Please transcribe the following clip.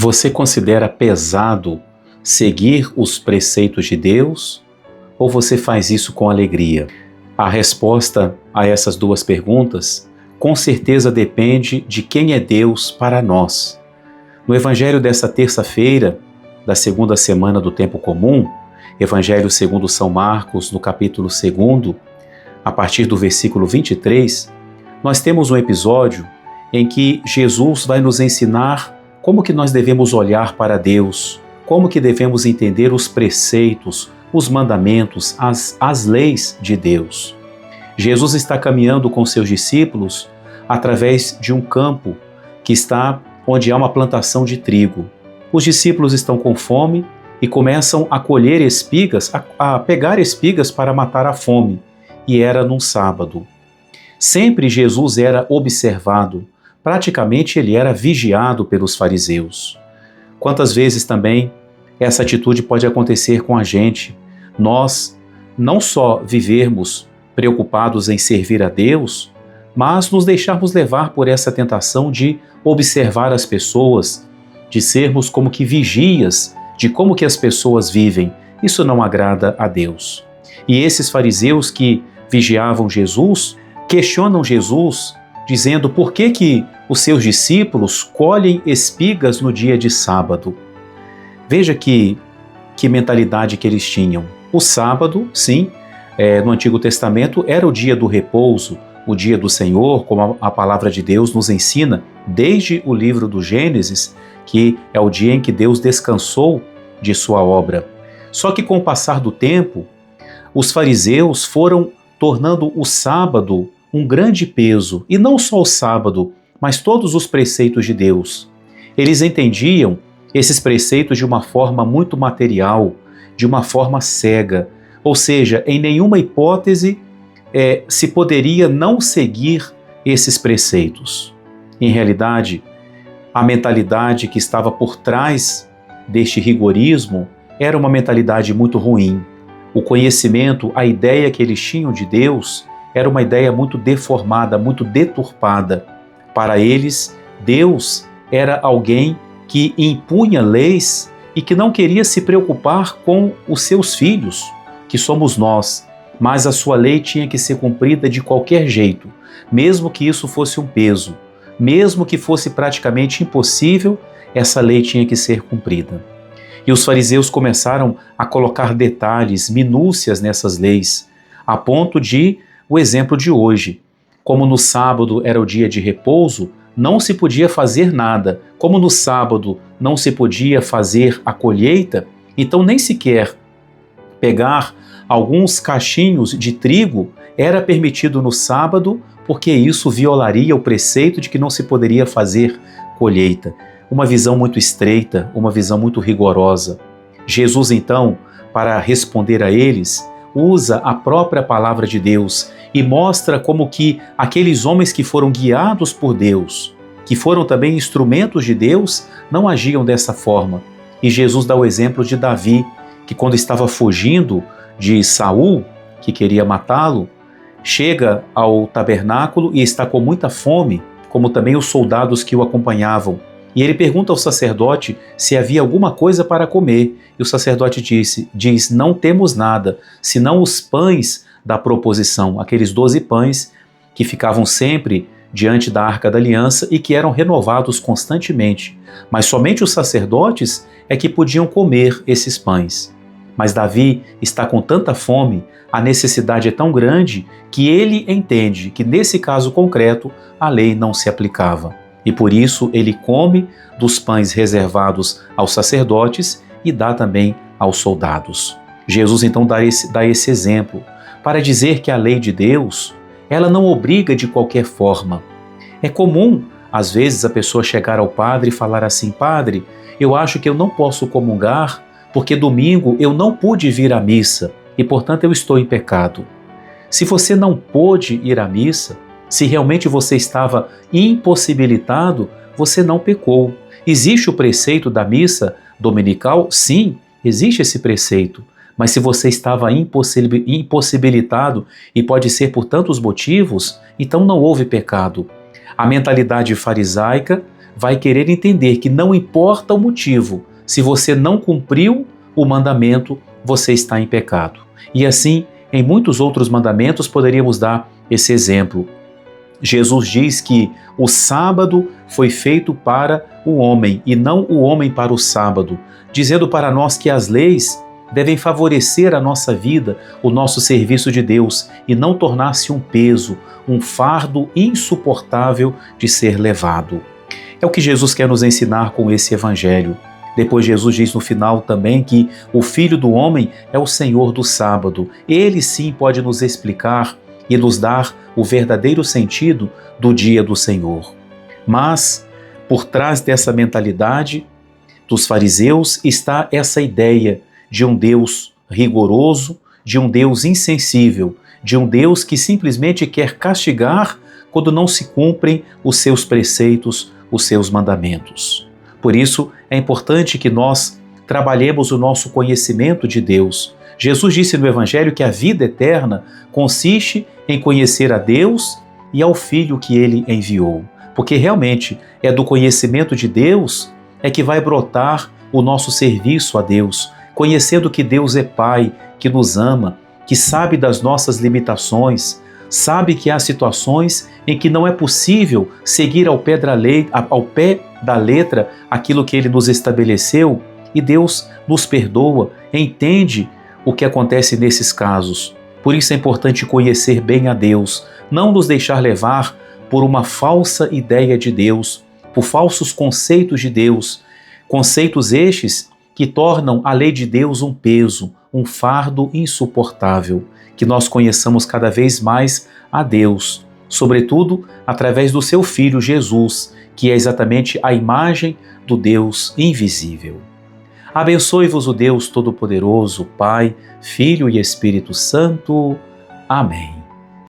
Você considera pesado seguir os preceitos de Deus ou você faz isso com alegria? A resposta a essas duas perguntas com certeza depende de quem é Deus para nós. No Evangelho dessa terça-feira, da segunda semana do Tempo Comum, Evangelho segundo São Marcos, no capítulo 2, a partir do versículo 23, nós temos um episódio em que Jesus vai nos ensinar como que nós devemos olhar para Deus, como que devemos entender os preceitos, os mandamentos, as leis de Deus. Jesus está caminhando com seus discípulos através de um campo que está onde há uma plantação de trigo. Os discípulos estão com fome e começam a colher espigas, a pegar espigas para matar a fome. E era num sábado. Sempre Jesus era observado, praticamente ele era vigiado pelos fariseus. Quantas vezes também essa atitude pode acontecer com a gente? Nós não só vivermos preocupados em servir a Deus, mas nos deixarmos levar por essa tentação de observar as pessoas, de sermos como que vigias de como que as pessoas vivem. Isso não agrada a Deus. E esses fariseus que vigiavam Jesus, questionam Jesus, dizendo por que os seus discípulos colhem espigas no dia de sábado. Veja que mentalidade que eles tinham. O sábado, sim, no Antigo Testamento era o dia do repouso, o dia do Senhor, como a palavra de Deus nos ensina desde o livro do Gênesis, que é o dia em que Deus descansou de sua obra. Só que com o passar do tempo, os fariseus foram tornando o sábado um grande peso, e não só o sábado, mas todos os preceitos de Deus. Eles entendiam esses preceitos de uma forma muito material, de uma forma cega, ou seja, em nenhuma hipótese se poderia não seguir esses preceitos. Em realidade, a mentalidade que estava por trás deste rigorismo era uma mentalidade muito ruim. O conhecimento, a ideia que eles tinham de Deus era uma ideia muito deformada, muito deturpada. Para eles, Deus era alguém que impunha leis e que não queria se preocupar com os seus filhos, que somos nós, mas a sua lei tinha que ser cumprida de qualquer jeito, mesmo que isso fosse um peso, mesmo que fosse praticamente impossível, essa lei tinha que ser cumprida. E os fariseus começaram a colocar detalhes, minúcias nessas leis, a ponto de o exemplo de hoje. Como no sábado era o dia de repouso, não se podia fazer nada. Como no sábado não se podia fazer a colheita, então nem sequer pegar alguns cachinhos de trigo era permitido no sábado, porque isso violaria o preceito de que não se poderia fazer colheita. Uma visão muito estreita, uma visão muito rigorosa. Jesus, então, para responder a eles, usa a própria palavra de Deus e mostra como que aqueles homens que foram guiados por Deus, que foram também instrumentos de Deus, não agiam dessa forma. E Jesus dá o exemplo de Davi, que quando estava fugindo de Saul, que queria matá-lo, chega ao tabernáculo e está com muita fome, como também os soldados que o acompanhavam. E ele pergunta ao sacerdote se havia alguma coisa para comer. E o sacerdote diz, não temos nada, senão os pães da proposição, aqueles 12 pães que ficavam sempre diante da Arca da Aliança e que eram renovados constantemente. Mas somente os sacerdotes é que podiam comer esses pães. Mas Davi está com tanta fome, a necessidade é tão grande que ele entende que nesse caso concreto a lei não se aplicava. E por isso ele come dos pães reservados aos sacerdotes e dá também aos soldados. Jesus então dá esse exemplo para dizer que a lei de Deus, ela não obriga de qualquer forma. É comum, às vezes, a pessoa chegar ao padre e falar assim, padre, eu acho que eu não posso comungar porque domingo eu não pude vir à missa e, portanto, eu estou em pecado. Se você não pôde ir à missa, se realmente você estava impossibilitado, você não pecou. Existe o preceito da missa dominical? Sim, existe esse preceito. Mas se você estava impossibilitado, e pode ser por tantos motivos, então não houve pecado. A mentalidade farisaica vai querer entender que não importa o motivo, se você não cumpriu o mandamento, você está em pecado. E assim, em muitos outros mandamentos, poderíamos dar esse exemplo. Jesus diz que o sábado foi feito para o homem e não o homem para o sábado, dizendo para nós que as leis devem favorecer a nossa vida, o nosso serviço de Deus e não tornar-se um peso, um fardo insuportável de ser levado. É o que Jesus quer nos ensinar com esse evangelho. Depois Jesus diz no final também que o Filho do Homem é o Senhor do sábado. Ele sim pode nos explicar e nos dar o verdadeiro sentido do dia do Senhor. Mas, por trás dessa mentalidade dos fariseus está essa ideia de um Deus rigoroso, de um Deus insensível, de um Deus que simplesmente quer castigar quando não se cumprem os seus preceitos, os seus mandamentos. Por isso, é importante que nós trabalhemos o nosso conhecimento de Deus. Jesus disse no Evangelho que a vida eterna consiste em conhecer a Deus e ao Filho que Ele enviou. Porque realmente é do conhecimento de Deus é que vai brotar o nosso serviço a Deus, conhecendo que Deus é Pai, que nos ama, que sabe das nossas limitações, sabe que há situações em que não é possível seguir ao pé da letra aquilo que Ele nos estabeleceu, e Deus nos perdoa, entende o que acontece nesses casos. Por isso é importante conhecer bem a Deus, não nos deixar levar por uma falsa ideia de Deus, por falsos conceitos de Deus, conceitos estes que tornam a lei de Deus um peso, um fardo insuportável. Que nós conheçamos cada vez mais a Deus, sobretudo através do seu Filho Jesus, que é exatamente a imagem do Deus invisível. Abençoe-vos o Deus Todo-Poderoso, Pai, Filho e Espírito Santo. Amém.